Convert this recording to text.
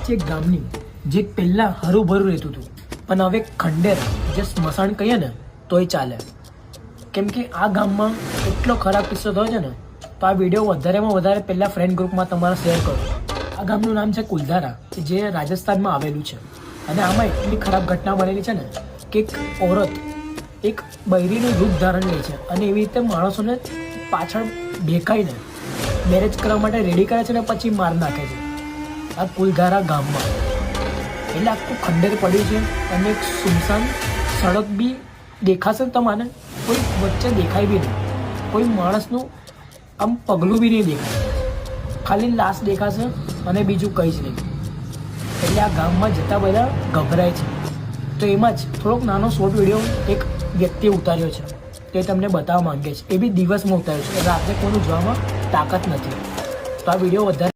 છે એક ગામની જે પહેલાં હરુભરું રહેતું હતું, પણ હવે ખંડેર જે સ્મશાન કહીએ ને તોય ચાલે. કેમ કે આ ગામમાં એટલો ખરાબ કિસ્સો થયો છે ને, તો આ વિડીયો વધારેમાં વધારે પહેલાં ફ્રેન્ડ ગ્રુપમાં તમારે શેર કરો. આ ગામનું નામ છે કુલધારા, કે જે રાજસ્થાનમાં આવેલું છે. અને આમાં એટલી ખરાબ ઘટના બનેલી છે ને કે એક औरत એક બૈરીનું રૂપ ધારણ લે છે અને એવી રીતે માણસોને પાછળ ભેકાઈને મેરેજ કરવા માટે રેડી કરે છે ને પછી માર નાખે છે આ કુલધારા ગામમાં. એટલે આખું ખંડેર પડ્યું છે અને એક સુમસાન સડક બી દેખાશે ને તમને, કોઈ વચ્ચે દેખાય બી નહીં, કોઈ માણસનું આમ પગલું બી નહીં દેખાય, ખાલી લાશ દેખાશે અને બીજું કંઈ જ નહીં. એટલે આ ગામમાં જતા બધા ગભરાય છે. તો એમાં જ થોડોક નાનો શોર્ટ વિડીયો એક વ્યક્તિએ ઉતાર્યો છે, તે તમને બતાવવા માંગે છે. એ બી દિવસમાં ઉતાર્યો છે, રાત્રે કોઈનું જોવામાં તાકાત નથી. તો આ વિડીયો વધારે